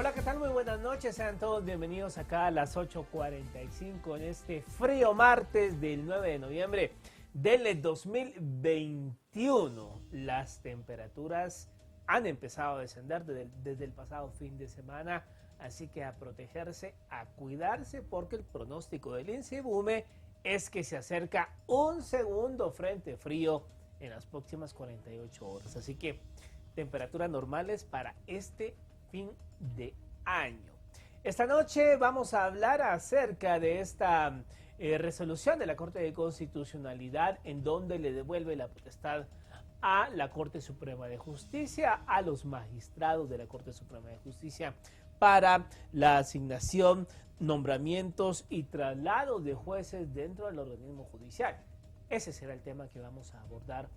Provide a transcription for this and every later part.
Hola, ¿qué tal? Muy buenas noches, sean todos bienvenidos acá a las 8:45 en este frío martes del 9 de noviembre del 2021. Las temperaturas han empezado a descender desde el pasado fin de semana, así que a protegerse, a cuidarse, porque el pronóstico del INSEBUME es que se acerca un segundo frente frío en las próximas 48 horas. Así que temperaturas normales para este fin de año. Esta noche vamos a hablar acerca de esta resolución de la Corte de Constitucionalidad en donde le devuelve la potestad a la Corte Suprema de Justicia, a los magistrados de la Corte Suprema de Justicia para la asignación, nombramientos y traslados de jueces dentro del organismo judicial. Ese será el tema que vamos a abordar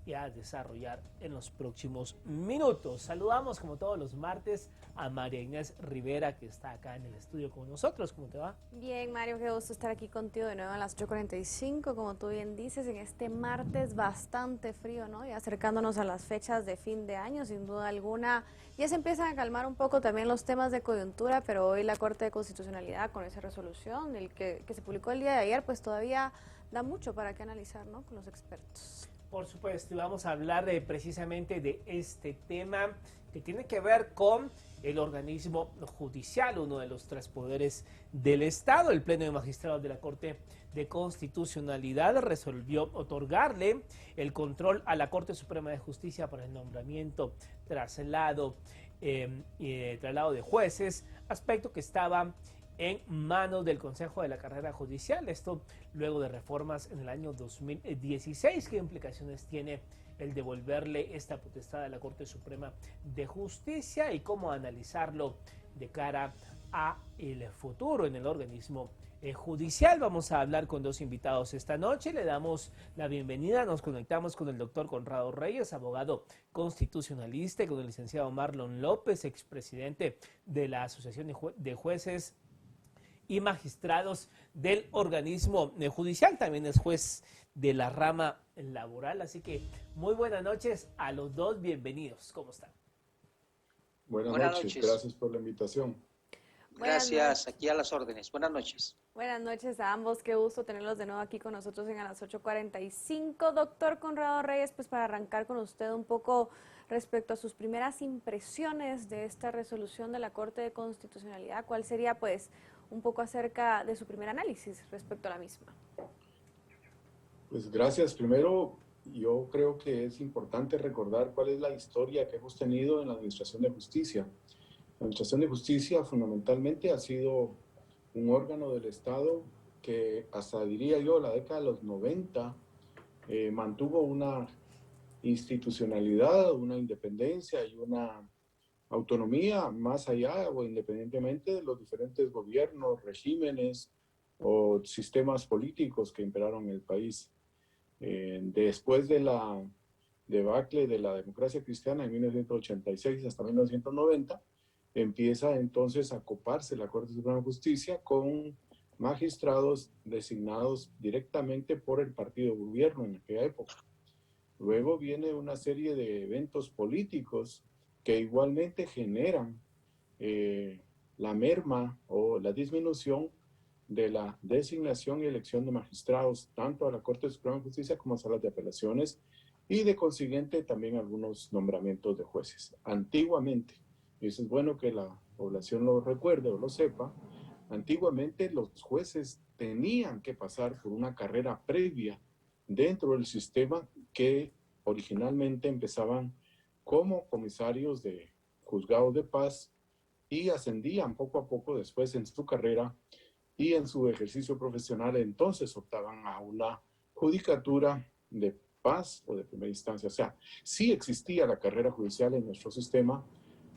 y a desarrollar en los próximos minutos. Saludamos como todos los martes a María Inés Rivera, que está acá en el estudio con nosotros. ¿Cómo te va? Bien, Mario, qué gusto estar aquí contigo de nuevo a las 8:45, como tú bien dices, en este martes bastante frío, ¿no? Y acercándonos a las fechas de fin de año, sin duda alguna, ya se empiezan a calmar un poco también los temas de coyuntura, pero hoy la Corte de Constitucionalidad, con esa resolución que se publicó el día de ayer, pues todavía da mucho para que analizar, ¿no? Con los expertos. Por supuesto, y vamos a hablar precisamente de este tema que tiene que ver con el organismo judicial, uno de los tres poderes del Estado. El Pleno de Magistrados de la Corte de Constitucionalidad resolvió otorgarle el control a la Corte Suprema de Justicia para el nombramiento, traslado de jueces, aspecto que estaba en manos del Consejo de la Carrera Judicial. Esto luego de reformas en el año 2016. ¿Qué implicaciones tiene el devolverle esta potestad a la Corte Suprema de Justicia y cómo analizarlo de cara a el futuro en el organismo judicial? Vamos a hablar con dos invitados esta noche. Le damos la bienvenida. Nos conectamos con el doctor Conrado Reyes, abogado constitucionalista, y con el licenciado Marlon López, expresidente de la Asociación de Jueces y Magistrados del organismo judicial. También es juez de la rama laboral. Así que muy buenas noches a los dos. Bienvenidos. ¿Cómo están? Buenas noches. Gracias por la invitación. Gracias, aquí a las órdenes. Buenas noches. Buenas noches a ambos, qué gusto tenerlos de nuevo aquí con nosotros en a las 8:45. Doctor Conrado Reyes, pues para arrancar con usted un poco respecto a sus primeras impresiones de esta resolución de la Corte de Constitucionalidad, ¿cuál sería pues un poco acerca de su primer análisis respecto a la misma? Pues gracias. Primero, yo creo que es importante recordar cuál es la historia que hemos tenido en la Administración de Justicia. La Administración de Justicia fundamentalmente ha sido un órgano del Estado que hasta, diría yo, la década de los 90 mantuvo una institucionalidad, una independencia y una autonomía más allá o independientemente de los diferentes gobiernos, regímenes o sistemas políticos que imperaron en el país. Después de la debacle de la democracia cristiana en 1986 hasta 1990, empieza entonces a coparse la Corte Suprema de Justicia con magistrados designados directamente por el partido gobierno en aquella época. Luego viene una serie de eventos políticos que igualmente generan la merma o la disminución de la designación y elección de magistrados, tanto a la Corte Suprema de Justicia como a salas de apelaciones, y de consiguiente también algunos nombramientos de jueces. Antiguamente, y eso es bueno que la población lo recuerde o lo sepa, antiguamente los jueces tenían que pasar por una carrera previa dentro del sistema que originalmente empezaban como comisarios de juzgados de paz y ascendían poco a poco después en su carrera y en su ejercicio profesional, entonces optaban a una judicatura de paz o de primera instancia. O sea, sí existía la carrera judicial en nuestro sistema,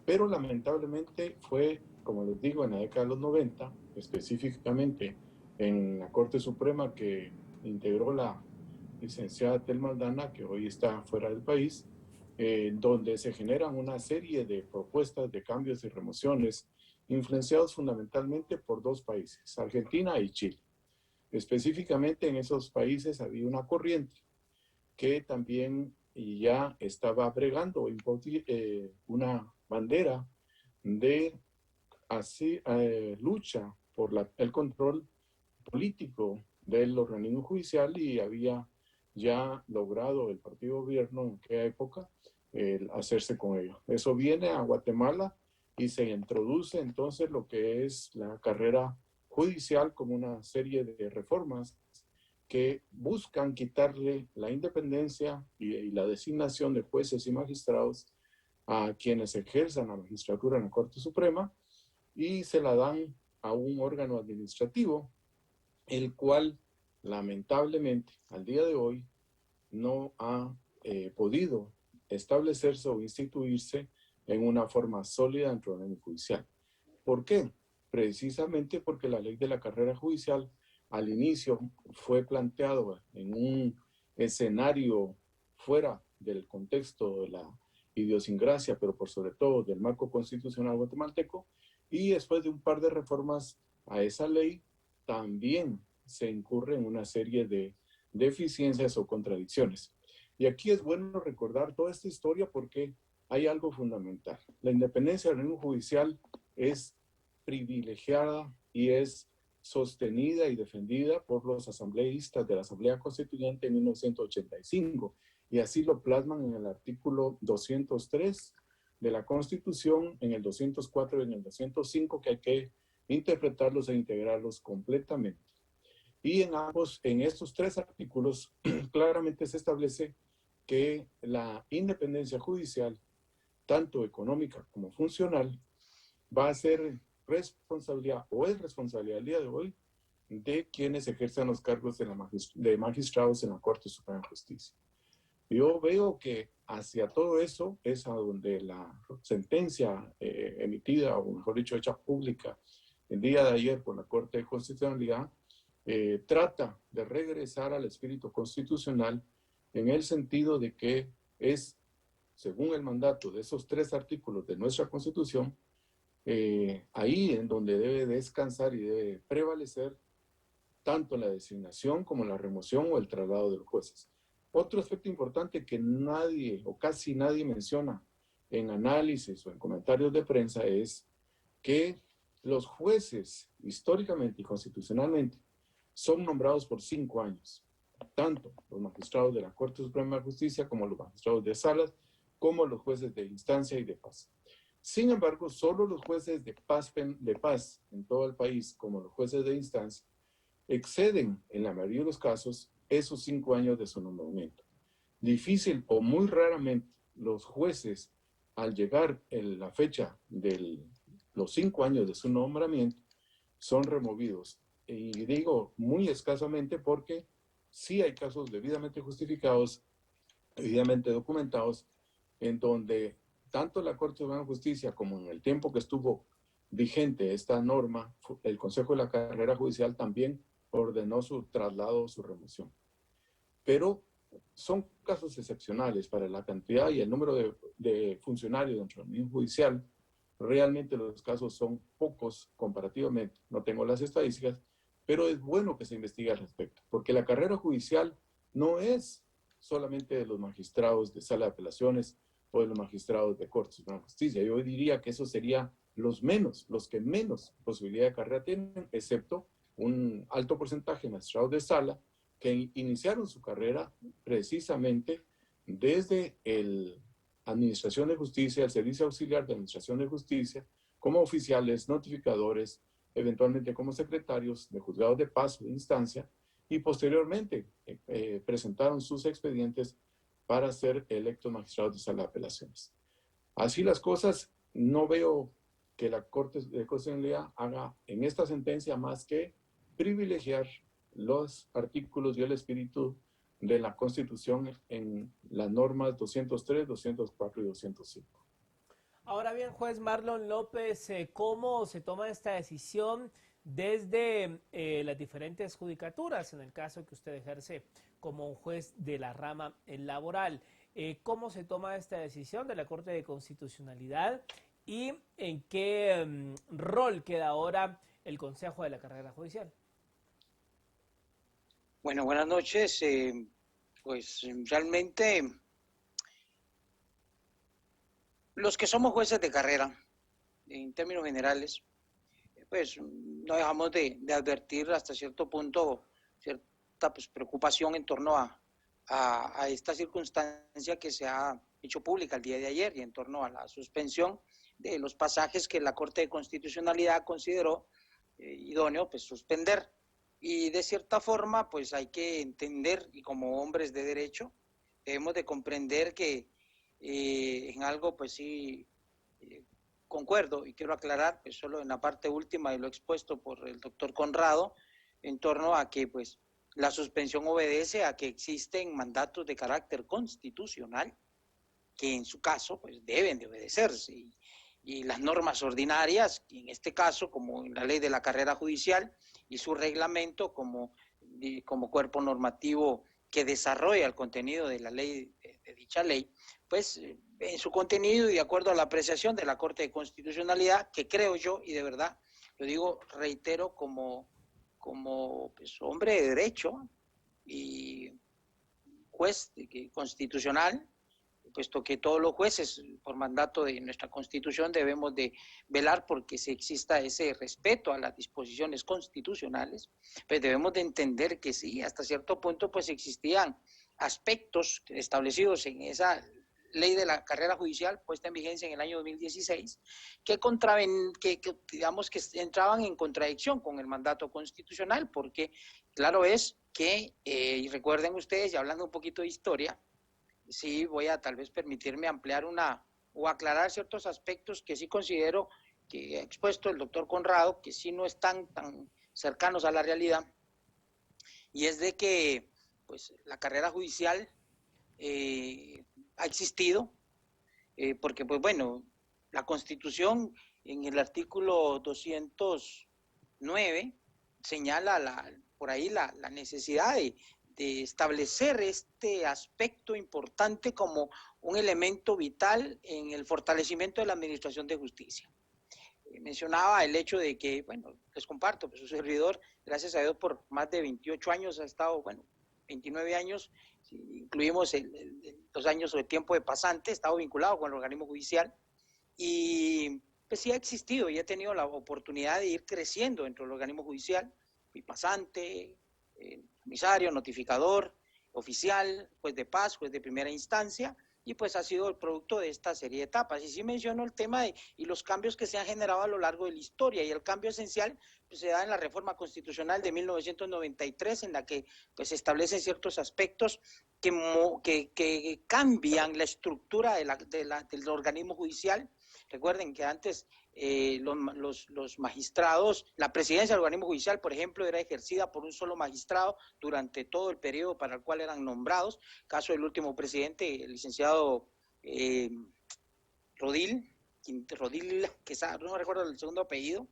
pero lamentablemente fue, como les digo, en la década de los 90, específicamente en la Corte Suprema que integró la licenciada Telma Aldana, que hoy está fuera del país, donde se generan una serie de propuestas de cambios y remociones influenciados fundamentalmente por dos países, Argentina y Chile. Específicamente en esos países había una corriente que también ya estaba bregando una bandera de así lucha por el control político del organismo judicial y había ya logrado el partido gobierno en aquella época el hacerse con ello. Eso viene a Guatemala y se introduce entonces lo que es la carrera judicial como una serie de reformas que buscan quitarle la independencia y la designación de jueces y magistrados a quienes ejerzan la magistratura en la Corte Suprema y se la dan a un órgano administrativo, el cual lamentablemente al día de hoy no ha podido establecerse o instituirse en una forma sólida dentro del orden judicial. ¿Por qué? Precisamente porque la ley de la carrera judicial al inicio fue planteado en un escenario fuera del contexto de la idiosincrasia, pero por sobre todo del marco constitucional guatemalteco, y después de un par de reformas a esa ley, también se incurre en una serie de deficiencias o contradicciones. Y aquí es bueno recordar toda esta historia porque hay algo fundamental. La independencia del orden judicial es privilegiada y es sostenida y defendida por los asambleístas de la Asamblea Constituyente en 1985, y así lo plasman en el artículo 203 de la Constitución, en el 204 y en el 205, que hay que interpretarlos e integrarlos completamente. Y en estos tres artículos claramente se establece que la independencia judicial, tanto económica como funcional, va a ser responsabilidad o es responsabilidad al día de hoy de quienes ejercen los cargos de magistrados en la Corte Suprema de Justicia. Yo veo que hacia todo eso es a donde la sentencia emitida, o mejor dicho, hecha pública el día de ayer por la Corte de Constitucionalidad, trata de regresar al espíritu constitucional en el sentido de que es, según el mandato de esos tres artículos de nuestra Constitución, ahí en donde debe descansar y debe prevalecer tanto la designación como la remoción o el traslado de los jueces. Otro aspecto importante que nadie o casi nadie menciona en análisis o en comentarios de prensa es que los jueces históricamente y constitucionalmente son nombrados por 5 años, tanto los magistrados de la Corte Suprema de Justicia como los magistrados de salas, como los jueces de instancia y de paz. Sin embargo, solo los jueces de paz en todo el país, como los jueces de instancia, exceden en la mayoría de los casos esos 5 años de su nombramiento. Difícil o muy raramente los jueces, al llegar en la fecha de los 5 años de su nombramiento, son removidos. Y digo muy escasamente porque sí hay casos debidamente justificados, debidamente documentados, en donde tanto la Corte Suprema de Justicia como en el tiempo que estuvo vigente esta norma, el Consejo de la Carrera Judicial también ordenó su traslado o su remoción. Pero son casos excepcionales para la cantidad y el número de funcionarios dentro del mismo judicial. Realmente los casos son pocos comparativamente, no tengo las estadísticas, pero es bueno que se investigue al respecto, porque la carrera judicial no es solamente de los magistrados de sala de apelaciones o de los magistrados de Corte Suprema de Justicia. Yo diría que esos serían los que menos posibilidad de carrera tienen, excepto un alto porcentaje de magistrados de sala que iniciaron su carrera precisamente desde la Administración de Justicia, el Servicio Auxiliar de Administración de Justicia, como oficiales, notificadores, eventualmente como secretarios de juzgados de paz o de instancia, y posteriormente presentaron sus expedientes para ser electos magistrados de sala de apelaciones. Así las cosas, no veo que la Corte de Constitucionalidad haga en esta sentencia más que privilegiar los artículos y el espíritu de la Constitución en las normas 203, 204 y 205. Ahora bien, juez Marlon López, ¿cómo se toma esta decisión desde las diferentes judicaturas, en el caso que usted ejerce como un juez de la rama laboral? ¿Cómo se toma esta decisión de la Corte de Constitucionalidad y en qué rol queda ahora el Consejo de la Carrera Judicial? Bueno, buenas noches. Pues realmente los que somos jueces de carrera, en términos generales, pues no dejamos de advertir hasta cierto punto cierta pues, preocupación en torno a esta circunstancia que se ha hecho pública el día de ayer y en torno a la suspensión de los pasajes que la Corte de Constitucionalidad consideró idóneo pues suspender. Y de cierta forma pues hay que entender, y como hombres de derecho debemos de comprender que en algo pues sí concuerdo, y quiero aclarar pues solo en la parte última de lo expuesto por el doctor Conrado, en torno a que pues la suspensión obedece a que existen mandatos de carácter constitucional que en su caso pues deben de obedecerse, y las normas ordinarias, y en este caso como la ley de la carrera judicial y su reglamento como cuerpo normativo que desarrolla el contenido de la ley, de dicha ley, pues en su contenido y de acuerdo a la apreciación de la Corte de Constitucionalidad, que creo yo, y de verdad lo digo, reitero, como pues, hombre de derecho y juez constitucional, puesto que todos los jueces, por mandato de nuestra Constitución, debemos de velar porque se exista ese respeto a las disposiciones constitucionales, pues debemos de entender que sí, hasta cierto punto pues existían aspectos establecidos en esa ley de la carrera judicial puesta en vigencia en el año 2016 que digamos que entraban en contradicción con el mandato constitucional, porque claro es que, y recuerden ustedes, y hablando un poquito de historia, sí voy a tal vez permitirme ampliar o aclarar ciertos aspectos que sí considero que ha expuesto el doctor Conrado, que sí no están tan cercanos a la realidad, y es de que pues la carrera judicial ha existido, porque pues bueno, la Constitución en el artículo 209 señala por ahí la necesidad de establecer este aspecto importante como un elemento vital en el fortalecimiento de la administración de justicia. Mencionaba el hecho de que, bueno, les comparto, pues su servidor, gracias a Dios, por más de 28 años ha estado, bueno, 29 años, si incluimos los años de tiempo de pasante, he estado vinculado con el organismo judicial y pues sí ha existido y he tenido la oportunidad de ir creciendo dentro del organismo judicial, fui pasante, comisario, notificador, oficial, juez de paz, juez de primera instancia, y pues ha sido el producto de esta serie de etapas. Y sí menciono el tema y los cambios que se han generado a lo largo de la historia, y el cambio esencial pues, se da en la reforma constitucional de 1993, en la que pues, se establecen ciertos aspectos que cambian la estructura del organismo judicial. Recuerden que antes los magistrados, la presidencia del organismo judicial, por ejemplo, era ejercida por un solo magistrado durante todo el periodo para el cual eran nombrados. Caso del último presidente, el licenciado Rodil, que no recuerdo el segundo apellido,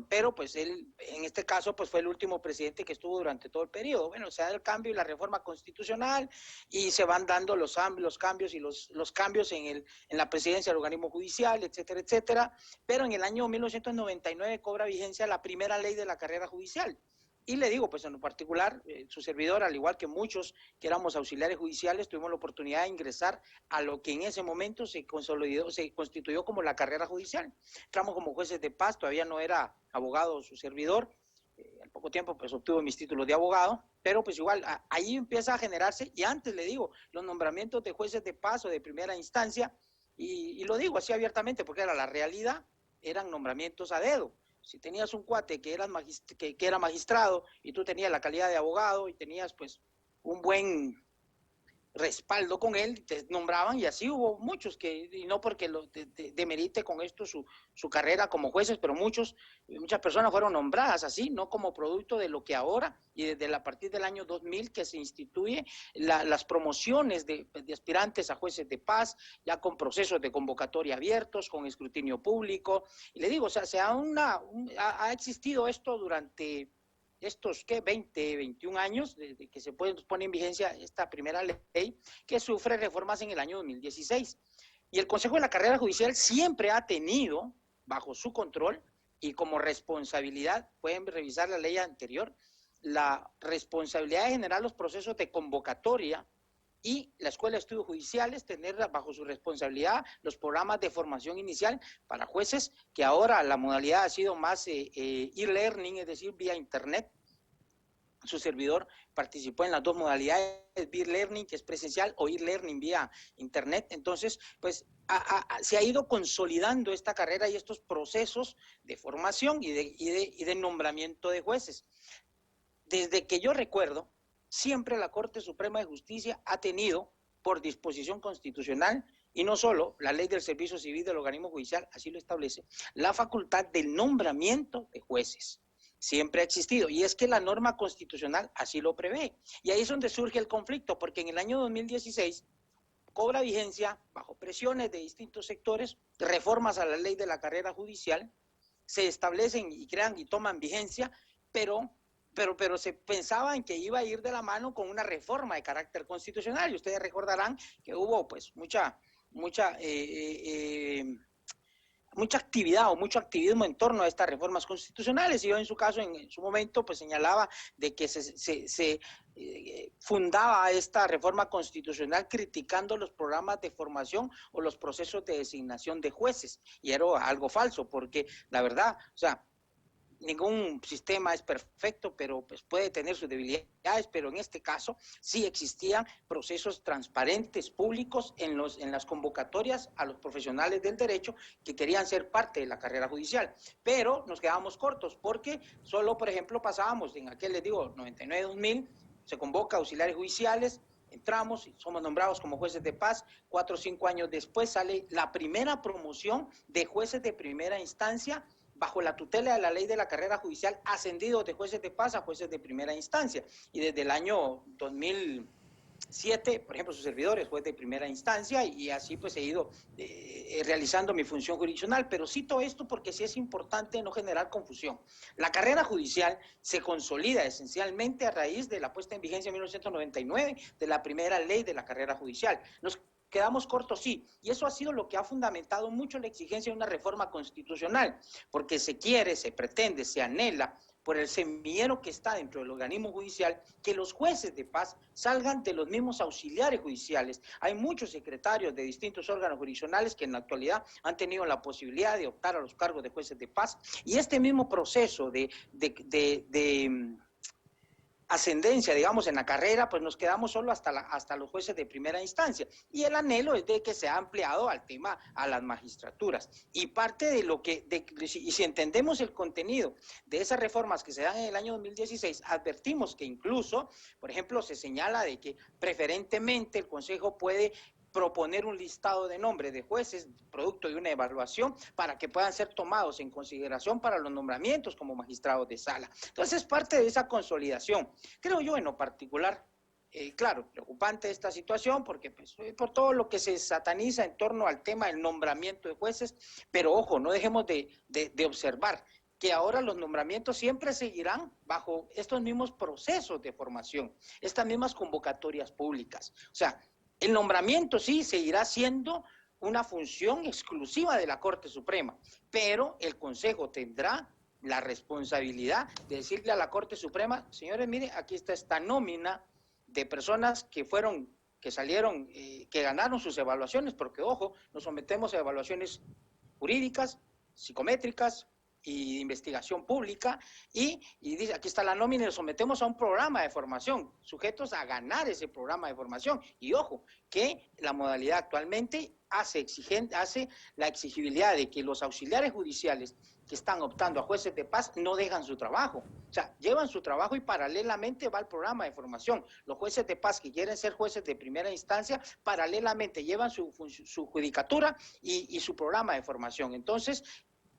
pero pues él en este caso pues fue el último presidente que estuvo durante todo el periodo. Bueno, se da el cambio y la reforma constitucional y se van dando los cambios y los cambios en la presidencia del organismo judicial, etcétera, etcétera. Pero en el año 1999 cobra vigencia la primera ley de la carrera judicial. Y le digo, pues en lo particular, su servidor, al igual que muchos que éramos auxiliares judiciales, tuvimos la oportunidad de ingresar a lo que en ese momento se constituyó como la carrera judicial. Entramos como jueces de paz, todavía no era abogado su servidor, al poco tiempo pues obtuve mis títulos de abogado, pero pues igual ahí empieza a generarse, y antes le digo, los nombramientos de jueces de paz o de primera instancia, y lo digo así abiertamente porque era la realidad, eran nombramientos a dedo. Si tenías un cuate que era magistrado y tú tenías la calidad de abogado y tenías pues un buen respaldo con él, te nombraban, y así hubo muchos y no porque demerite con esto su carrera como jueces, pero muchas personas fueron nombradas así, no como producto de lo que ahora y desde a partir del año 2000 que se instituye las promociones de aspirantes a jueces de paz, ya con procesos de convocatoria abiertos, con escrutinio público, y le digo, o sea, ha existido esto durante estos 20, 21 años, desde que se pone en vigencia esta primera ley, que sufre reformas en el año 2016. Y el Consejo de la Carrera Judicial siempre ha tenido, bajo su control y como responsabilidad, pueden revisar la ley anterior, la responsabilidad de generar los procesos de convocatoria y la Escuela de Estudios Judiciales tener bajo su responsabilidad los programas de formación inicial para jueces, que ahora la modalidad ha sido más e-learning, es decir, vía internet. Su servidor participó en las dos modalidades, e-learning, que es presencial, o e-learning vía internet. Entonces, pues se ha ido consolidando esta carrera y estos procesos de formación y de nombramiento de jueces. Desde que yo recuerdo, siempre la Corte Suprema de Justicia ha tenido, por disposición constitucional, y no solo, la ley del servicio civil del organismo judicial así lo establece, la facultad del nombramiento de jueces. Siempre ha existido, y es que la norma constitucional así lo prevé. Y ahí es donde surge el conflicto, porque en el año 2016 cobra vigencia, bajo presiones de distintos sectores, reformas a la ley de la carrera judicial, se establecen y crean y toman vigencia, pero se pensaba en que iba a ir de la mano con una reforma de carácter constitucional, y ustedes recordarán que hubo pues mucha actividad o mucho activismo en torno a estas reformas constitucionales, y yo en su caso, en su momento, pues señalaba de que se fundaba esta reforma constitucional criticando los programas de formación o los procesos de designación de jueces, y era algo falso, porque la verdad, o sea, ningún sistema es perfecto, pero pues puede tener sus debilidades, pero en este caso sí existían procesos transparentes, públicos, en las convocatorias a los profesionales del derecho que querían ser parte de la carrera judicial, pero nos quedábamos cortos, porque solo, por ejemplo, pasábamos en aquel, les digo, 99-2000, se convoca auxiliares judiciales, entramos y somos nombrados como jueces de paz. 4 o 5 años después sale la primera promoción de jueces de primera instancia bajo la tutela de la ley de la carrera judicial, ascendidos de jueces de paz a jueces de primera instancia. Y desde el año 2007, por ejemplo, su servidor es juez de primera instancia, y así pues he ido realizando mi función jurisdiccional. Pero cito esto porque sí es importante no generar confusión. La carrera judicial se consolida esencialmente a raíz de la puesta en vigencia en 1999 de la primera ley de la carrera judicial. Nos quedamos cortos, sí, y eso ha sido lo que ha fundamentado mucho la exigencia de una reforma constitucional, porque se quiere, se pretende, se anhela, por el semillero que está dentro del organismo judicial, que los jueces de paz salgan de los mismos auxiliares judiciales. Hay muchos secretarios de distintos órganos jurisdiccionales que en la actualidad han tenido la posibilidad de optar a los cargos de jueces de paz, y este mismo proceso de ascendencia, digamos, en la carrera, pues nos quedamos solo hasta los jueces de primera instancia, y el anhelo es de que se ha ampliado al tema a las magistraturas, y parte de lo que, y si entendemos el contenido de esas reformas que se dan en el año 2016, advertimos que incluso, por ejemplo, se señala de que preferentemente el Consejo puede proponer un listado de nombres de jueces producto de una evaluación para que puedan ser tomados en consideración para los nombramientos como magistrados de sala. Entonces, parte de esa consolidación, creo yo en lo particular, claro, preocupante esta situación, porque pues, por todo lo que se sataniza en torno al tema del nombramiento de jueces, pero ojo, no dejemos de observar que ahora los nombramientos siempre seguirán bajo estos mismos procesos de formación, estas mismas convocatorias públicas. O sea, el nombramiento sí seguirá siendo una función exclusiva de la Corte Suprema, pero el Consejo tendrá la responsabilidad de decirle a la Corte Suprema: señores, mire, aquí está esta nómina de personas que salieron, que ganaron sus evaluaciones, porque ojo, nos sometemos a evaluaciones jurídicas, psicométricas y de investigación pública, y dice, aquí está la nómina, y nos sometemos a un programa de formación, sujetos a ganar ese programa de formación. Y ojo, que la modalidad actualmente hace la exigibilidad de que los auxiliares judiciales que están optando a jueces de paz no dejan su trabajo, o sea, llevan su trabajo y paralelamente va el programa de formación. Los jueces de paz que quieren ser jueces de primera instancia, paralelamente llevan su judicatura y su programa de formación. Entonces,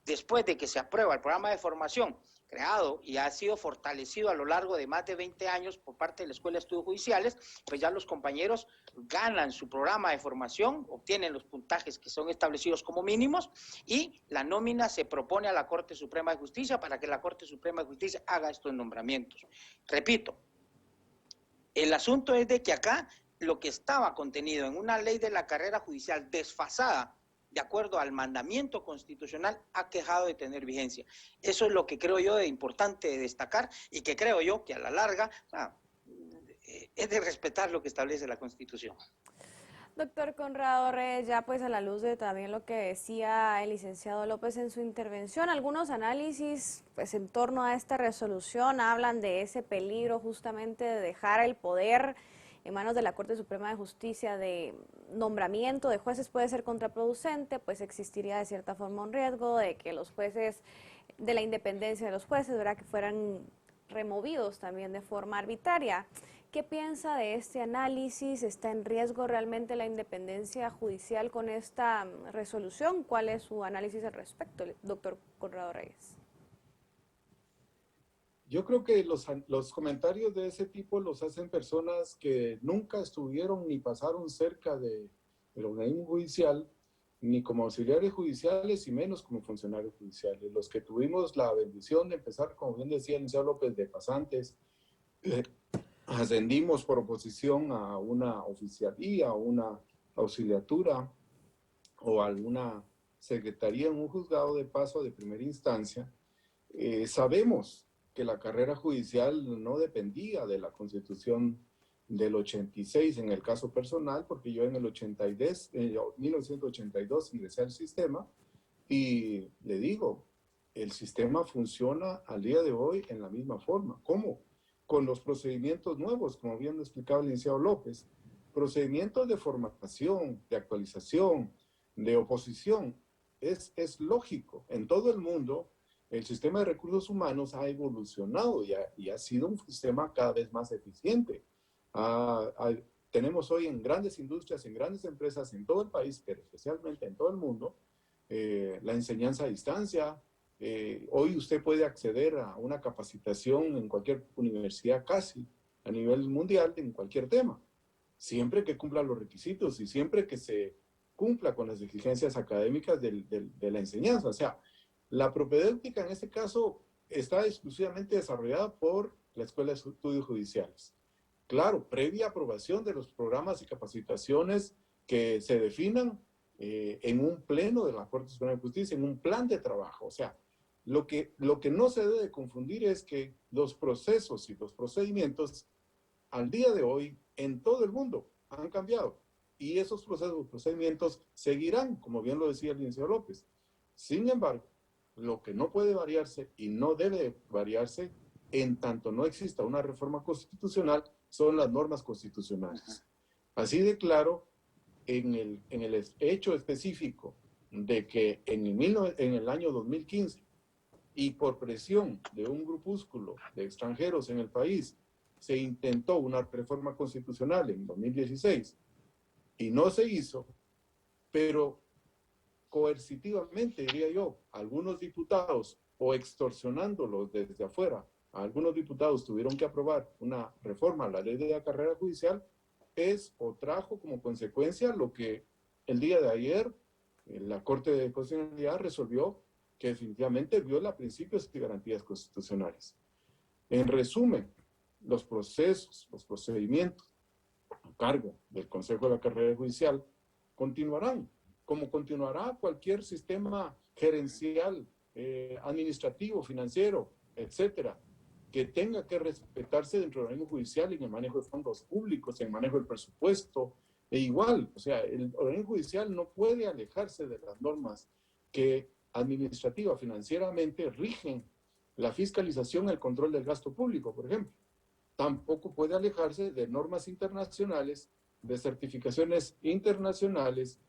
después de que se aprueba el programa de formación creado y ha sido fortalecido a lo largo de más de 20 años por parte de la Escuela de Estudios Judiciales, pues ya los compañeros ganan su programa de formación, obtienen los puntajes que son establecidos como mínimos, y la nómina se propone a la Corte Suprema de Justicia para que la Corte Suprema de Justicia haga estos nombramientos. Repito, el asunto es de que acá lo que estaba contenido en una ley de la carrera judicial desfasada de acuerdo al mandamiento constitucional, ha dejado de tener vigencia. Eso es lo que creo yo de importante de destacar, y que creo yo que a la larga es de respetar lo que establece la Constitución. Doctor Conrado Reyes, ya pues a la luz de también lo que decía el licenciado López en su intervención, algunos análisis pues en torno a esta resolución hablan de ese peligro justamente de dejar el poder en manos de la Corte Suprema de Justicia de nombramiento de jueces puede ser contraproducente, pues existiría de cierta forma un riesgo de que los jueces, de la independencia de los jueces, ¿verdad?, que fueran removidos también de forma arbitraria. ¿Qué piensa de este análisis? ¿Está en riesgo realmente la independencia judicial con esta resolución? ¿Cuál es su análisis al respecto, doctor Conrado Reyes? Yo creo que los comentarios de ese tipo los hacen personas que nunca estuvieron ni pasaron cerca del organismo judicial, ni como auxiliares judiciales y menos como funcionarios judiciales. Los que tuvimos la bendición de empezar, como bien decía el licenciado López, de pasantes, ascendimos por oposición a una oficialía, a una auxiliatura o a alguna secretaría en un juzgado de paso de primera instancia, sabemos que la carrera judicial no dependía de la Constitución del 86 en el caso personal, porque yo en el 1982 ingresé al sistema y le digo, el sistema funciona al día de hoy en la misma forma. ¿Cómo? Con los procedimientos nuevos, como bien lo explicaba el licenciado López, procedimientos de formación, de actualización, de oposición. Es lógico. En todo el mundo, el sistema de recursos humanos ha evolucionado y ha sido un sistema cada vez más eficiente. Tenemos hoy en grandes industrias, en grandes empresas en todo el país, pero especialmente en todo el mundo, la enseñanza a distancia. Hoy usted puede acceder a una capacitación en cualquier universidad casi a nivel mundial en cualquier tema, siempre que cumpla los requisitos y siempre que se cumpla con las exigencias académicas de la enseñanza. O sea, la propedéutica en este caso está exclusivamente desarrollada por la Escuela de Estudios Judiciales. Claro, previa aprobación de los programas y capacitaciones que se definan en un pleno de la Corte Suprema de Justicia, en un plan de trabajo. O sea, lo que no se debe confundir es que los procesos y los procedimientos al día de hoy en todo el mundo han cambiado y esos procesos y procedimientos seguirán, como bien lo decía el licenciado López. Sin embargo, lo que no puede variarse y no debe variarse en tanto no exista una reforma constitucional son las normas constitucionales. Así de claro, en el hecho específico de que en el año 2015 y por presión de un grupúsculo de extranjeros en el país se intentó una reforma constitucional en 2016 y no se hizo, pero coercitivamente, diría yo, algunos diputados o extorsionándolos desde afuera, algunos diputados tuvieron que aprobar una reforma a la ley de la carrera judicial, trajo como consecuencia lo que el día de ayer la Corte de Constitucionalidad resolvió que definitivamente viola principios y garantías constitucionales. En resumen, los procesos, los procedimientos a cargo del Consejo de la Carrera Judicial continuarán, como continuará cualquier sistema gerencial, administrativo, financiero, etcétera, que tenga que respetarse dentro del organismo judicial en el manejo de fondos públicos, en el manejo del presupuesto, e igual, o sea, el organismo judicial no puede alejarse de las normas que administrativa, financieramente rigen la fiscalización y el control del gasto público, por ejemplo. Tampoco puede alejarse de normas internacionales, de certificaciones internacionales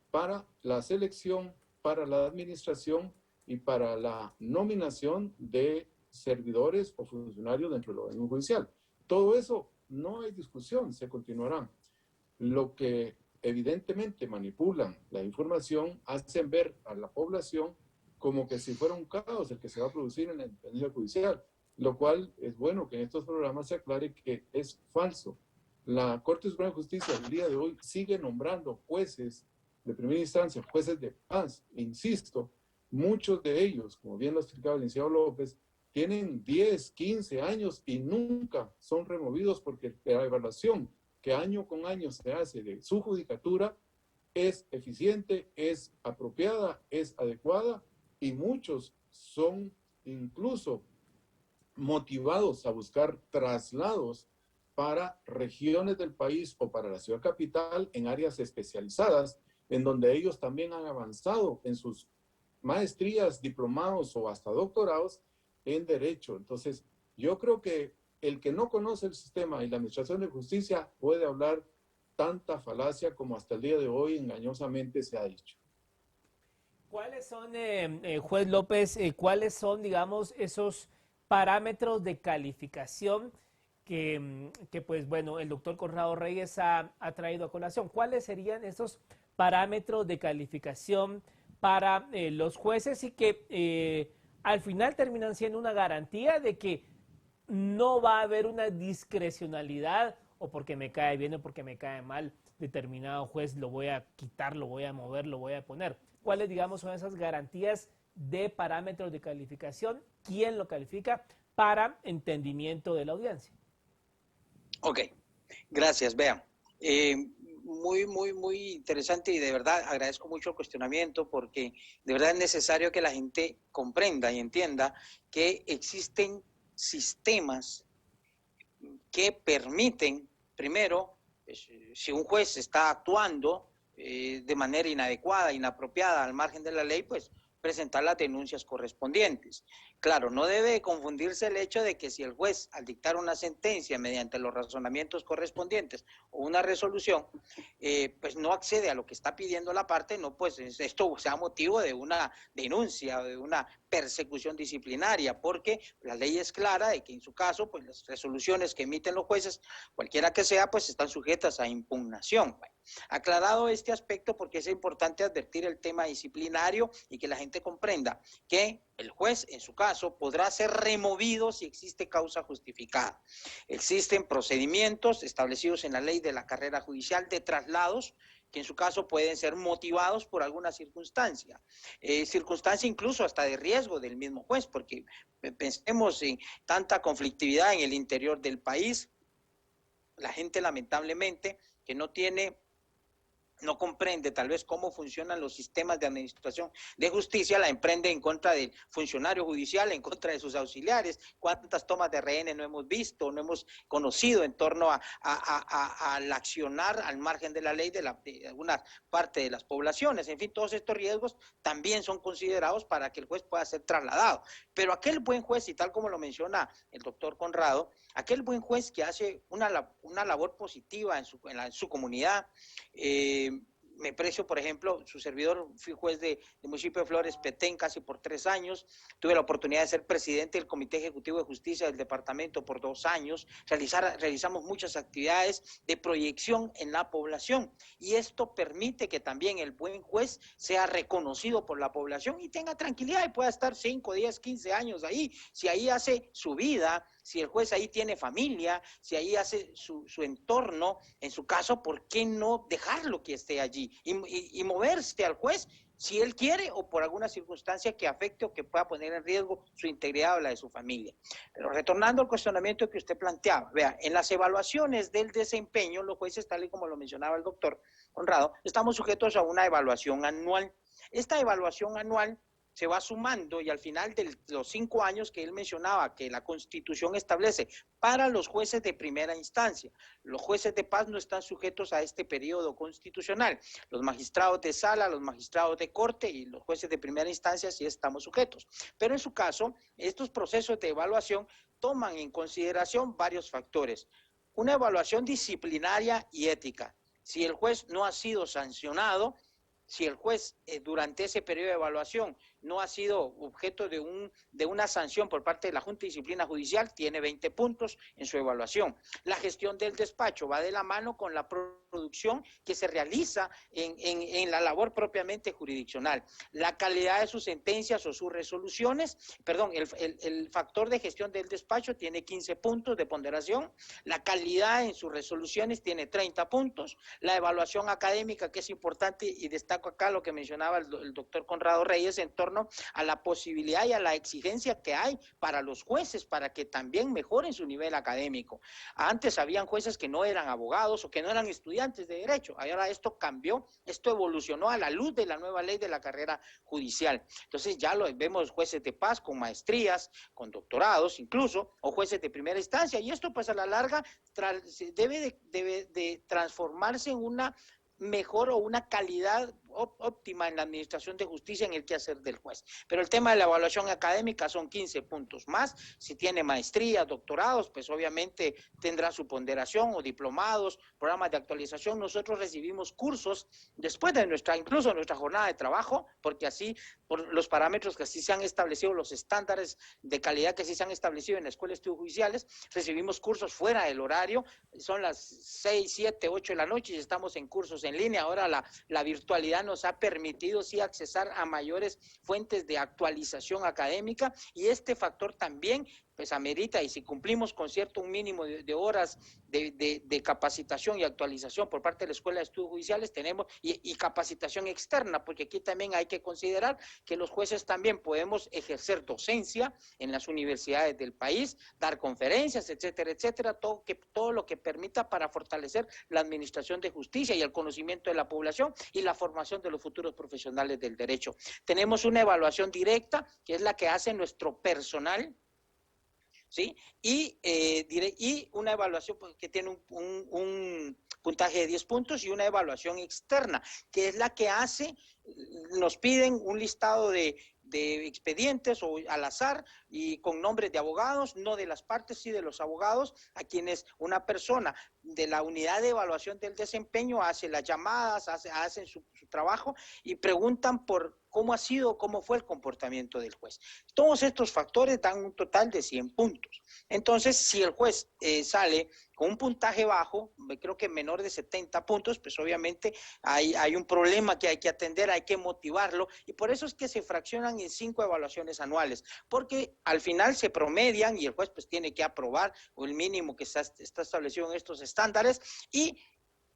para la selección, para la administración y para la nominación de servidores o funcionarios dentro del organismo judicial. Todo eso no hay discusión, se continuará. Lo que evidentemente manipulan la información, hacen ver a la población como que si fuera un caos el que se va a producir en la independencia judicial, lo cual es bueno que en estos programas se aclare que es falso. La Corte Suprema de Justicia el día de hoy sigue nombrando jueces de primera instancia, jueces de paz, insisto, muchos de ellos, como bien lo explicaba el licenciado López, tienen 10, 15 años y nunca son removidos porque la evaluación que año con año se hace de su judicatura es eficiente, es apropiada, es adecuada y muchos son incluso motivados a buscar traslados para regiones del país o para la ciudad capital en áreas especializadas, en donde ellos también han avanzado en sus maestrías, diplomados o hasta doctorados en Derecho. Entonces, yo creo que el que no conoce el sistema y la administración de justicia puede hablar tanta falacia como hasta el día de hoy engañosamente se ha dicho. ¿Cuáles son, juez López, cuáles son, digamos, esos parámetros de calificación que pues bueno, el doctor Conrado Reyes ha traído a colación? ¿Cuáles serían esos parámetros de calificación para los jueces y que al final terminan siendo una garantía de que no va a haber una discrecionalidad o porque me cae bien o porque me cae mal determinado juez, lo voy a quitar, lo voy a mover, lo voy a poner? ¿Cuáles, digamos, son esas garantías de parámetros de calificación? ¿Quién lo califica para entendimiento de la audiencia? Ok, gracias, Bea. Muy interesante y de verdad agradezco mucho el cuestionamiento porque de verdad es necesario que la gente comprenda y entienda que existen sistemas que permiten, primero, si un juez está actuando de manera inadecuada, inapropiada, al margen de la ley, pues presentar las denuncias correspondientes. Claro, no debe confundirse el hecho de que si el juez, al dictar una sentencia mediante los razonamientos correspondientes o una resolución, pues no accede a lo que está pidiendo la parte, no, pues esto sea motivo de una denuncia o de una persecución disciplinaria, porque la ley es clara de que en su caso, pues las resoluciones que emiten los jueces, cualquiera que sea, pues están sujetas a impugnación. Bueno, aclarado este aspecto, porque es importante advertir el tema disciplinario y que la gente comprenda que el juez, en su caso, podrá ser removido si existe causa justificada. Existen procedimientos establecidos en la ley de la carrera judicial de traslados que en su caso pueden ser motivados por alguna circunstancia. Circunstancia incluso hasta de riesgo del mismo juez, porque pensemos en tanta conflictividad en el interior del país, la gente lamentablemente que no comprende tal vez cómo funcionan los sistemas de administración de justicia, la emprende en contra del funcionario judicial, en contra de sus auxiliares. ¿Cuántas tomas de rehenes no hemos visto, no hemos conocido en torno al accionar al margen de la ley de alguna parte de las poblaciones? En fin, todos estos riesgos también son considerados para que el juez pueda ser trasladado. Pero aquel buen juez, y tal como lo menciona el doctor Conrado, aquel buen juez que hace una labor positiva en su comunidad, me precio, por ejemplo, su servidor, fui juez del municipio de Flores, Petén, casi por 3 años, tuve la oportunidad de ser presidente del Comité Ejecutivo de Justicia del departamento por 2 años, realizamos muchas actividades de proyección en la población y esto permite que también el buen juez sea reconocido por la población y tenga tranquilidad y pueda estar 5, 10, 15 años ahí, si ahí hace su vida, si el juez ahí tiene familia, si ahí hace su entorno, en su caso, ¿por qué no dejarlo que esté allí? Y moverse al juez si él quiere o por alguna circunstancia que afecte o que pueda poner en riesgo su integridad o la de su familia. Pero retornando al cuestionamiento que usted planteaba, vea, en las evaluaciones del desempeño, los jueces, tal y como lo mencionaba el doctor Conrado, estamos sujetos a una evaluación anual. Esta evaluación anual se va sumando y al final de los 5 años que él mencionaba que la Constitución establece para los jueces de primera instancia. Los jueces de paz no están sujetos a este periodo constitucional. Los magistrados de sala, los magistrados de corte y los jueces de primera instancia sí estamos sujetos. Pero en su caso, estos procesos de evaluación toman en consideración varios factores. Una evaluación disciplinaria y ética. Si el juez no ha sido sancionado, si el juez durante ese periodo de evaluación no ha sido objeto de una sanción por parte de la Junta de Disciplina Judicial, tiene 20 puntos en su evaluación. La gestión del despacho va de la mano con la producción que se realiza en la labor propiamente jurisdiccional. La calidad de sus sentencias o sus resoluciones, perdón, el factor de gestión del despacho tiene 15 puntos de ponderación, la calidad en sus resoluciones tiene 30 puntos, la evaluación académica, que es importante y destaco acá lo que mencionaba el doctor Conrado Reyes en torno a la posibilidad y a la exigencia que hay para los jueces para que también mejoren su nivel académico. Antes habían jueces que no eran abogados o que no eran estudiantes estudiantes de Derecho. Ahora esto cambió, esto evolucionó a la luz de la nueva ley de la carrera judicial. Entonces ya lo vemos jueces de paz con maestrías, con doctorados incluso, o jueces de primera instancia, y esto pues a la larga debe de transformarse en una mejor o una calidad óptima en la administración de justicia en el quehacer del juez. Pero el tema de la evaluación académica son 15 puntos más. Si tiene maestría, doctorados, pues obviamente tendrá su ponderación, o diplomados, programas de actualización. Nosotros recibimos cursos después de incluso nuestra jornada de trabajo, porque así, por los parámetros que así se han establecido, los estándares de calidad que sí se han establecido en la Escuela de Estudios Judiciales, recibimos cursos fuera del horario. Son las 6, 7, 8 de la noche y estamos en cursos en línea. Ahora la virtualidad nos ha permitido sí accesar a mayores fuentes de actualización académica, y este factor también pues amerita, y si cumplimos con un mínimo de horas de capacitación y actualización por parte de la Escuela de Estudios Judiciales, tenemos y capacitación externa, porque aquí también hay que considerar que los jueces también podemos ejercer docencia en las universidades del país, dar conferencias, etcétera, etcétera, todo lo que permita para fortalecer la administración de justicia y el conocimiento de la población y la formación de los futuros profesionales del derecho. Tenemos una evaluación directa, que es la que hace nuestro personal, ¿sí? Y una evaluación que tiene un puntaje de 10 puntos, y una evaluación externa, que es la que nos piden un listado de expedientes o al azar y con nombres de abogados, no de las partes, sí de los abogados, a quienes una persona de la unidad de evaluación del desempeño hace las llamadas, hacen su trabajo y preguntan por cómo fue el comportamiento del juez. Todos estos factores dan un total de 100 puntos. Entonces, si el juez sale con un puntaje bajo, creo que menor de 70 puntos, pues obviamente hay un problema que hay que atender, hay que motivarlo, y por eso es que se fraccionan en 5 evaluaciones anuales, porque al final se promedian y el juez pues tiene que aprobar el mínimo que está establecido en estos estándares, y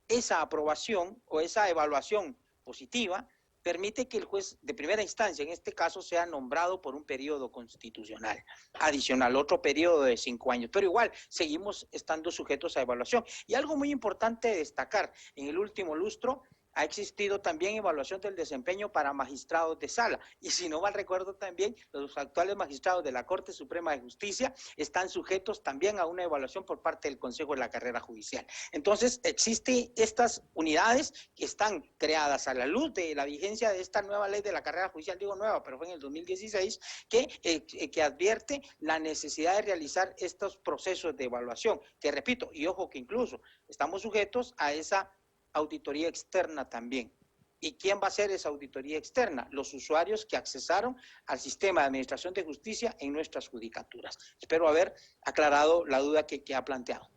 esa aprobación o esa evaluación positiva permite que el juez de primera instancia, en este caso, sea nombrado por un periodo constitucional adicional, otro periodo de 5 años, pero igual seguimos estando sujetos a evaluación. Y algo muy importante de destacar, en el último lustro ha existido también evaluación del desempeño para magistrados de sala, y si no mal recuerdo también, los actuales magistrados de la Corte Suprema de Justicia están sujetos también a una evaluación por parte del Consejo de la Carrera Judicial. Entonces, existen estas unidades que están creadas a la luz de la vigencia de esta nueva ley de la carrera judicial, digo nueva, pero fue en el 2016, que advierte la necesidad de realizar estos procesos de evaluación, que repito, y ojo que incluso estamos sujetos a esa auditoría externa también. ¿Y quién va a hacer esa auditoría externa? Los usuarios que accesaron al sistema de administración de justicia en nuestras judicaturas. Espero haber aclarado la duda que ha planteado.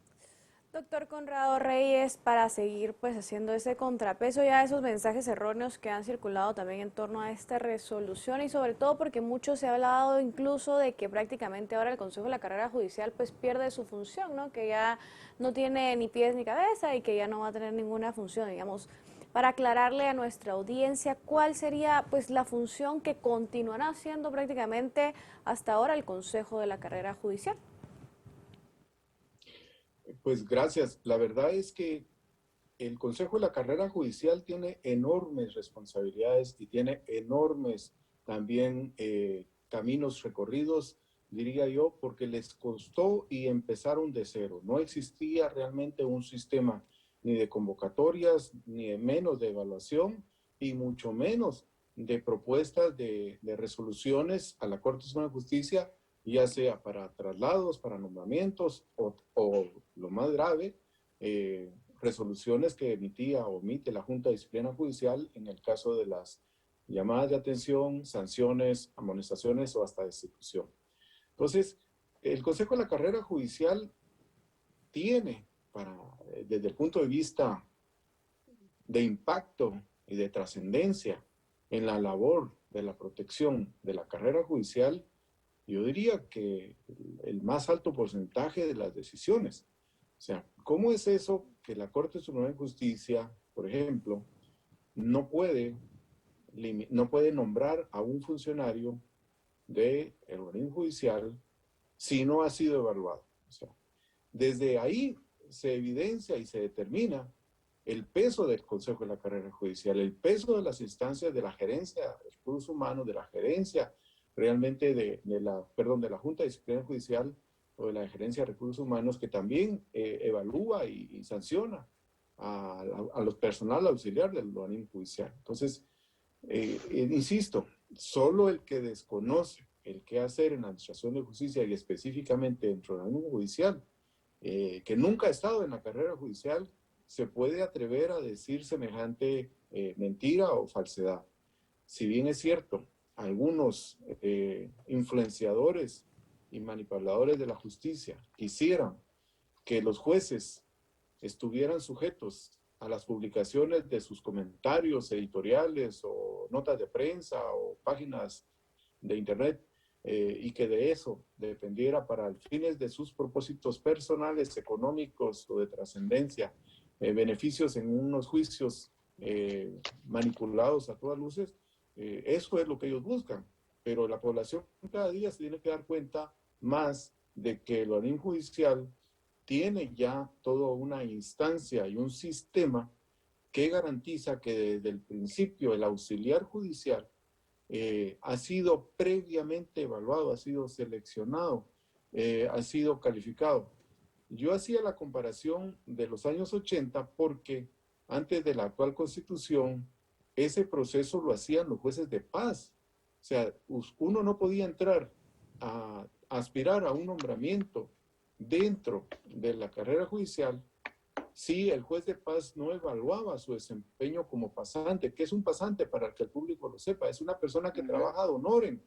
Doctor Conrado Reyes, para seguir pues haciendo ese contrapeso ya de esos mensajes erróneos que han circulado también en torno a esta resolución, y sobre todo porque mucho se ha hablado incluso de que prácticamente ahora el Consejo de la Carrera Judicial pues pierde su función, ¿no? Que ya no tiene ni pies ni cabeza y que ya no va a tener ninguna función, digamos. Para aclararle a nuestra audiencia cuál sería pues la función que continuará siendo prácticamente hasta ahora el Consejo de la Carrera Judicial. Pues gracias. La verdad es que el Consejo de la Carrera Judicial tiene enormes responsabilidades y tiene enormes también caminos recorridos, diría yo, porque les costó y empezaron de cero. No existía realmente un sistema ni de convocatorias, ni menos de evaluación, y mucho menos de propuestas de resoluciones a la Corte Suprema de Justicia, ya sea para traslados, para nombramientos o lo más grave, resoluciones que emitía o omite la Junta de Disciplina Judicial en el caso de las llamadas de atención, sanciones, amonestaciones o hasta destitución. Entonces, el Consejo de la Carrera Judicial tiene, desde el punto de vista de impacto y de trascendencia en la labor de la protección de la carrera judicial, yo diría que el más alto porcentaje de las decisiones. O sea, ¿cómo es eso que la Corte Suprema de Justicia, por ejemplo, no puede nombrar a un funcionario del organismo judicial si no ha sido evaluado? O sea, desde ahí se evidencia y se determina el peso del Consejo de la Carrera Judicial, el peso de las instancias de la gerencia de recursos humanos, de la gerencia realmente de la Junta de Disciplina Judicial o de la gerencia de recursos humanos, que también evalúa y sanciona a los personal auxiliar del organismo judicial. Entonces, insisto, solo el que desconoce el qué hacer en la administración de justicia y específicamente dentro del organismo judicial, que nunca ha estado en la carrera judicial, se puede atrever a decir semejante mentira o falsedad. Si bien es cierto, algunos influenciadores y manipuladores de la justicia quisieran que los jueces estuvieran sujetos a las publicaciones de sus comentarios editoriales o notas de prensa o páginas de internet, y que de eso dependiera para fines de sus propósitos personales, económicos o de trascendencia, beneficios en unos juicios manipulados a todas luces, eso es lo que ellos buscan. Pero la población cada día se tiene que dar cuenta más de que el organismo judicial tiene ya toda una instancia y un sistema que garantiza que desde el principio el auxiliar judicial ha sido previamente evaluado, ha sido seleccionado, ha sido calificado. Yo hacía la comparación de los años 80 porque antes de la actual Constitución, ese proceso lo hacían los jueces de paz. O sea, uno no podía entrar a aspirar a un nombramiento dentro de la carrera judicial si el juez de paz no evaluaba su desempeño como pasante. ¿Qué es un pasante? Para que el público lo sepa, es una persona que trabaja ad honorem.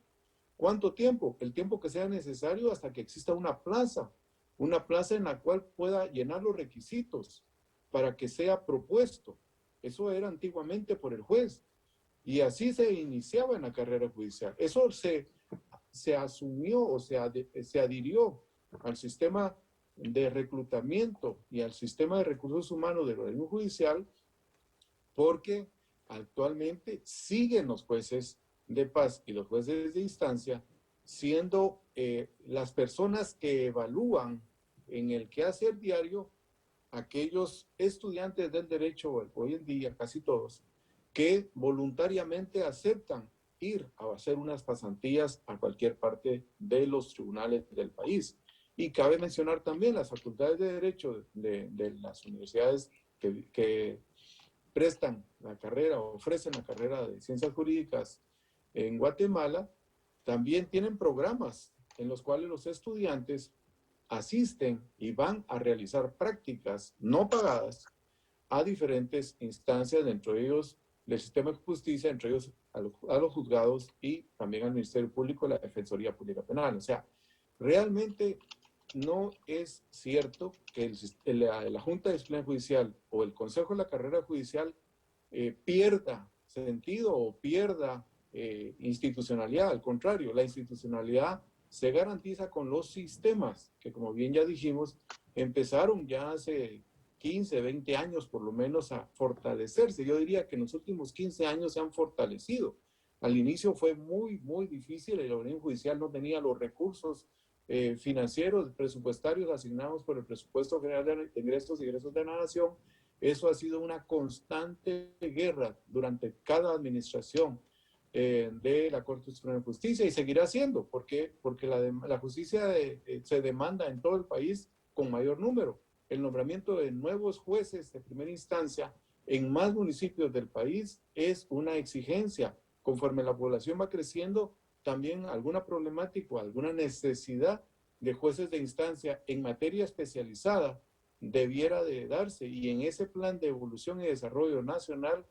¿Cuánto tiempo? El tiempo que sea necesario hasta que exista una plaza en la cual pueda llenar los requisitos para que sea propuesto. Eso era antiguamente por el juez. Y así se iniciaba en la carrera judicial. Eso se asumió o se adhirió al sistema de reclutamiento y al sistema de recursos humanos del organismo judicial, porque actualmente siguen los jueces de paz y los jueces de instancia siendo las personas que evalúan en el quehacer diario aquellos estudiantes del derecho, hoy en día casi todos, que voluntariamente aceptan ir a hacer unas pasantías a cualquier parte de los tribunales del país. Y cabe mencionar también las facultades de Derecho de las universidades que prestan la carrera o ofrecen la carrera de Ciencias Jurídicas en Guatemala, también tienen programas en los cuales los estudiantes asisten y van a realizar prácticas no pagadas a diferentes instancias, dentro de ellos del sistema de justicia, entre ellos a los juzgados y también al Ministerio Público, la Defensoría Pública Penal. O sea, realmente no es cierto que la Junta de Disciplina Judicial o el Consejo de la Carrera Judicial pierda sentido o pierda institucionalidad. Al contrario, la institucionalidad se garantiza con los sistemas que, como bien ya dijimos, empezaron ya hace 15, 20 años por lo menos a fortalecerse. Yo diría que en los últimos 15 años se han fortalecido. Al inicio fue muy, muy difícil. El organismo judicial no tenía los recursos financieros, presupuestarios asignados por el Presupuesto General de Ingresos y Egresos de la Nación. Eso ha sido una constante guerra durante cada administración de la Corte Suprema de Justicia y seguirá siendo. ¿Por qué? Porque la justicia se demanda en todo el país con mayor número. El nombramiento de nuevos jueces de primera instancia en más municipios del país es una exigencia. Conforme la población va creciendo, también alguna problemática o alguna necesidad de jueces de instancia en materia especializada debiera de darse, y en ese plan de evolución y desarrollo nacional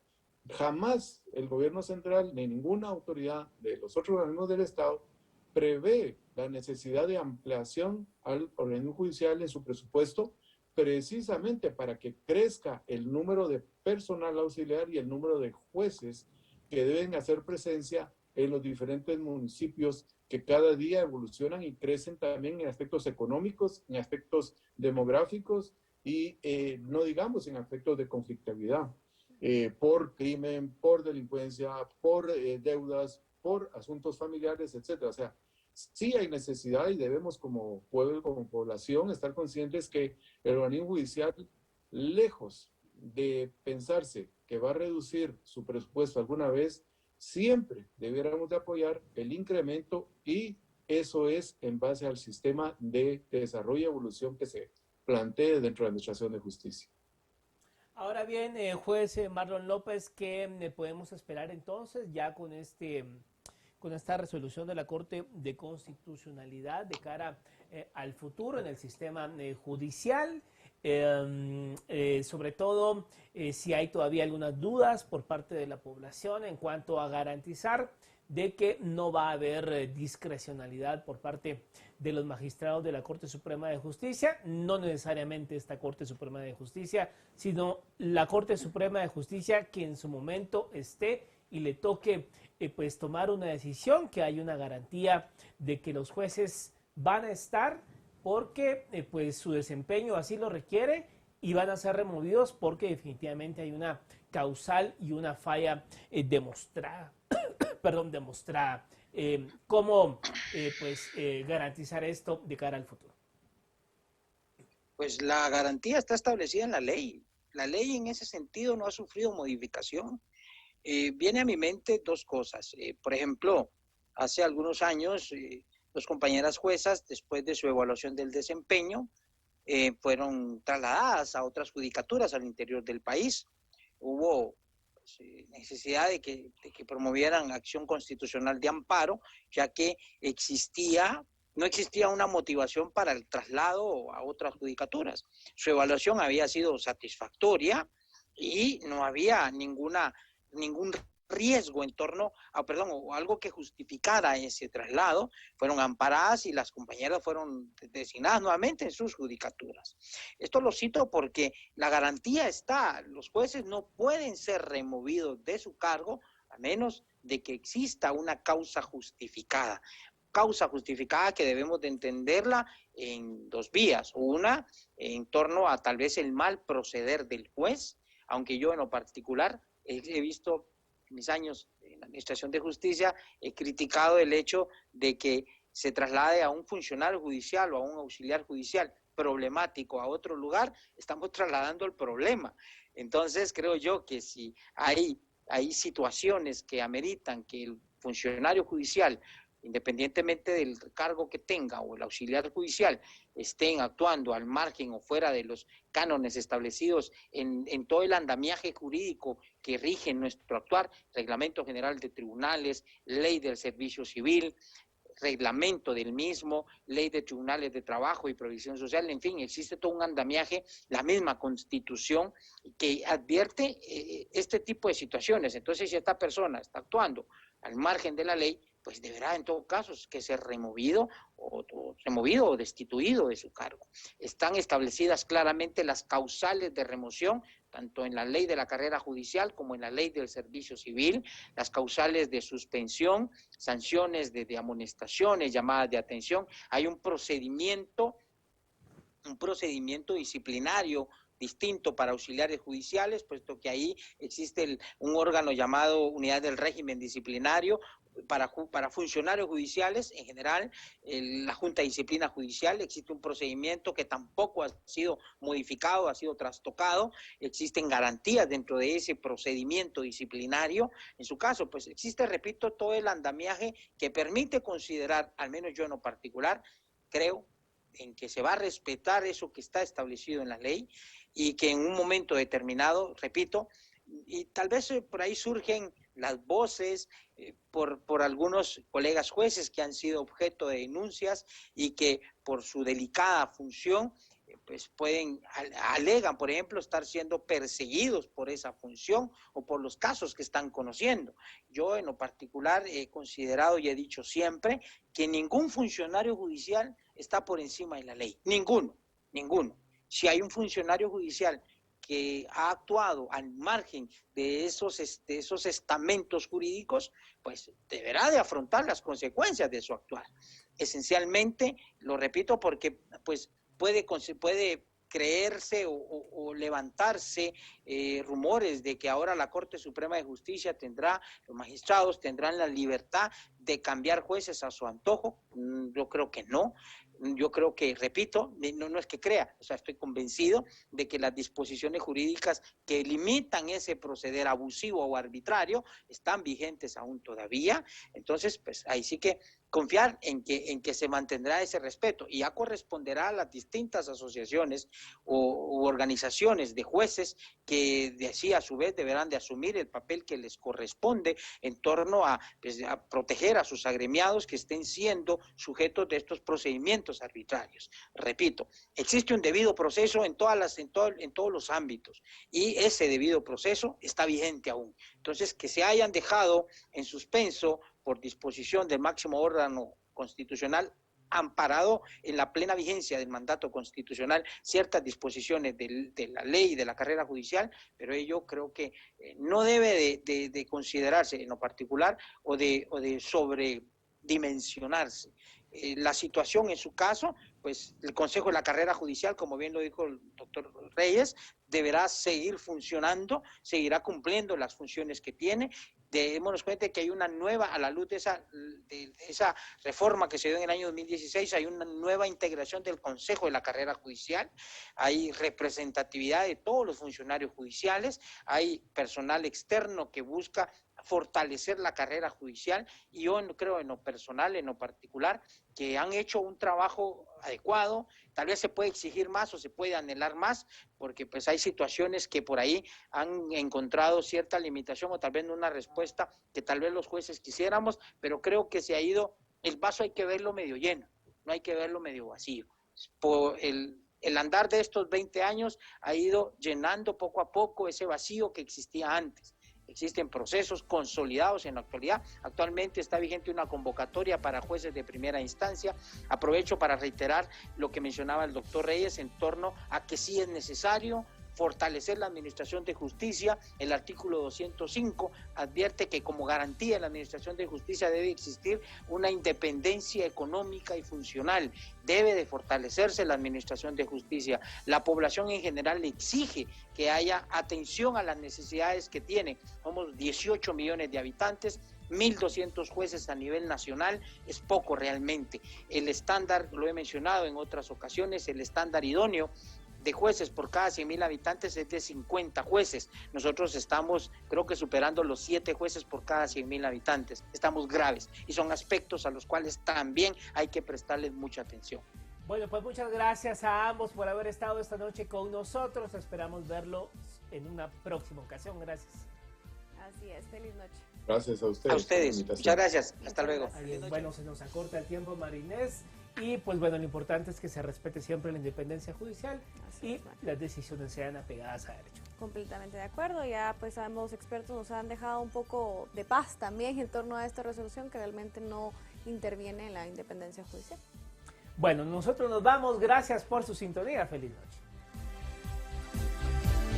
jamás el gobierno central ni ninguna autoridad de los otros organismos del Estado prevé la necesidad de ampliación al organismo judicial en su presupuesto, precisamente para que crezca el número de personal auxiliar y el número de jueces que deben hacer presencia en los diferentes municipios que cada día evolucionan y crecen también en aspectos económicos, en aspectos demográficos y no digamos en aspectos de conflictividad, por crimen, por delincuencia, por deudas, por asuntos familiares, etcétera. O sea, sí hay necesidad y debemos como pueblo, como población, estar conscientes que el organismo judicial, lejos de pensarse que va a reducir su presupuesto alguna vez, siempre debiéramos de apoyar el incremento, y eso es en base al sistema de desarrollo y evolución que se plantee dentro de la Administración de Justicia. Ahora bien, juez Marlon López, ¿qué podemos esperar entonces ya con esta resolución de la Corte de Constitucionalidad de cara al futuro en el sistema judicial? Sobre todo si hay todavía algunas dudas por parte de la población en cuanto a garantizar de que no va a haber discrecionalidad por parte de los magistrados de la Corte Suprema de Justicia, no necesariamente esta Corte Suprema de Justicia, sino la Corte Suprema de Justicia que en su momento esté y le toque pues tomar una decisión, que hay una garantía de que los jueces van a estar porque pues su desempeño así lo requiere, y van a ser removidos porque definitivamente hay una causal y una falla demostrada. demostrada. ¿Cómo garantizar esto de cara al futuro? Pues la garantía está establecida en la ley. La ley en ese sentido no ha sufrido modificación. Viene a mi mente dos cosas. Por ejemplo, hace algunos años, dos compañeras juezas, después de su evaluación del desempeño, fueron trasladadas a otras judicaturas al interior del país. Hubo necesidad de que promovieran acción constitucional de amparo, ya que no existía una motivación para el traslado a otras judicaturas. Su evaluación había sido satisfactoria y no había ningún riesgo en torno o algo que justificara ese traslado. Fueron amparadas y las compañeras fueron designadas nuevamente en sus judicaturas. Esto lo cito porque la garantía está. Los jueces no pueden ser removidos de su cargo a menos de que exista una causa justificada. Causa justificada que debemos de entenderla en dos vías. Una, en torno a tal vez el mal proceder del juez, aunque yo en lo particular he visto en mis años en la Administración de Justicia, he criticado el hecho de que se traslade a un funcionario judicial o a un auxiliar judicial problemático a otro lugar. Estamos trasladando el problema. Entonces creo yo que si hay situaciones que ameritan que el funcionario judicial, independientemente del cargo que tenga, o el auxiliar judicial, estén actuando al margen o fuera de los cánones establecidos en todo el andamiaje jurídico que rige nuestro actuar, Reglamento General de Tribunales, Ley del Servicio Civil, reglamento del mismo, Ley de Tribunales de Trabajo y Provisión Social, en fin, existe todo un andamiaje, la misma Constitución que advierte este tipo de situaciones. Entonces, si esta persona está actuando al margen de la ley, pues deberá en todo caso que ser removido o destituido de su cargo. Están establecidas claramente las causales de remoción, tanto en la ley de la carrera judicial como en la ley del servicio civil, las causales de suspensión, sanciones de amonestaciones, llamadas de atención. Hay un procedimiento disciplinario distinto para auxiliares judiciales, puesto que ahí existe un órgano llamado Unidad del Régimen Disciplinario. Para funcionarios judiciales, en general, la Junta de Disciplina Judicial, existe un procedimiento que tampoco ha sido modificado, ha sido trastocado. Existen garantías dentro de ese procedimiento disciplinario. En su caso, pues existe, repito, todo el andamiaje que permite considerar, al menos yo en lo particular, creo en que se va a respetar eso que está establecido en la ley, y que en un momento determinado, repito, y tal vez por ahí surgen las voces por algunos colegas jueces que han sido objeto de denuncias y que por su delicada función pues alegan, por ejemplo, estar siendo perseguidos por esa función o por los casos que están conociendo. Yo en lo particular he considerado y he dicho siempre que ningún funcionario judicial está por encima de la ley, ninguno. Si hay un funcionario judicial que ha actuado al margen de esos estamentos jurídicos, pues deberá de afrontar las consecuencias de su actuar. Esencialmente, lo repito, porque pues puede creerse o levantarse rumores de que ahora la Corte Suprema de Justicia los magistrados tendrán la libertad de cambiar jueces a su antojo. Yo creo que no. yo creo que, repito, no es que crea, o sea, estoy convencido de que las disposiciones jurídicas que limitan ese proceder abusivo o arbitrario están vigentes aún todavía. Entonces, pues ahí sí que confiar en que se mantendrá ese respeto, y ya corresponderá a las distintas asociaciones u organizaciones de jueces que de así a su vez deberán de asumir el papel que les corresponde en torno a, pues, a proteger a sus agremiados que estén siendo sujetos de estos procedimientos arbitrarios. Repito, existe un debido proceso en todos los ámbitos, y ese debido proceso está vigente aún. Entonces, que se hayan dejado en suspenso por disposición del máximo órgano constitucional, amparado en la plena vigencia del mandato constitucional, ciertas disposiciones de la ley y de la carrera judicial, pero ello creo que no debe de considerarse en lo particular o de sobredimensionarse. La situación en su caso, pues el Consejo de la Carrera Judicial, como bien lo dijo el doctor Reyes, deberá seguir funcionando, seguirá cumpliendo las funciones que tiene. Démonos cuenta que hay una nueva, a la luz de esa reforma que se dio en el año 2016, hay una nueva integración del Consejo de la Carrera Judicial, hay representatividad de todos los funcionarios judiciales, hay personal externo que busca fortalecer la carrera judicial, y yo creo en lo personal, en lo particular, que han hecho un trabajo adecuado. Tal vez se puede exigir más o se puede anhelar más, porque pues hay situaciones que por ahí han encontrado cierta limitación o tal vez no una respuesta que tal vez los jueces quisiéramos, pero creo que se ha ido, el vaso hay que verlo medio lleno, no hay que verlo medio vacío. Por el andar de estos 20 años ha ido llenando poco a poco ese vacío que existía antes. Existen procesos consolidados en la actualidad. Actualmente está vigente una convocatoria para jueces de primera instancia. Aprovecho para reiterar lo que mencionaba el doctor Reyes en torno a que sí es necesario fortalecer la administración de justicia. El artículo 205 advierte que como garantía de la administración de justicia debe existir una independencia económica y funcional. Debe de fortalecerse la administración de justicia. La población en general le exige que haya atención a las necesidades que tiene. Somos 18 millones de habitantes, 1.200 jueces a nivel nacional, es poco realmente. El estándar, lo he mencionado en otras ocasiones, el estándar idóneo de jueces por cada 100.000 habitantes es de 50 jueces. Nosotros estamos, creo que superando los 7 jueces por cada 100.000 habitantes. Estamos graves y son aspectos a los cuales también hay que prestarles mucha atención. Bueno, pues muchas gracias a ambos por haber estado esta noche con nosotros. Esperamos verlo en una próxima ocasión. Gracias. Así es, feliz noche. Gracias a ustedes. A ustedes, muchas gracias. Hasta luego. Bueno, se nos acorta el tiempo, Marinés. Y pues bueno, lo importante es que se respete siempre la independencia judicial y las decisiones sean apegadas a derecho. Completamente de acuerdo. Ya pues sabemos, expertos nos han dejado un poco de paz también en torno a esta resolución que realmente no interviene en la independencia judicial. Bueno, nosotros nos vamos. Gracias por su sintonía. Feliz noche.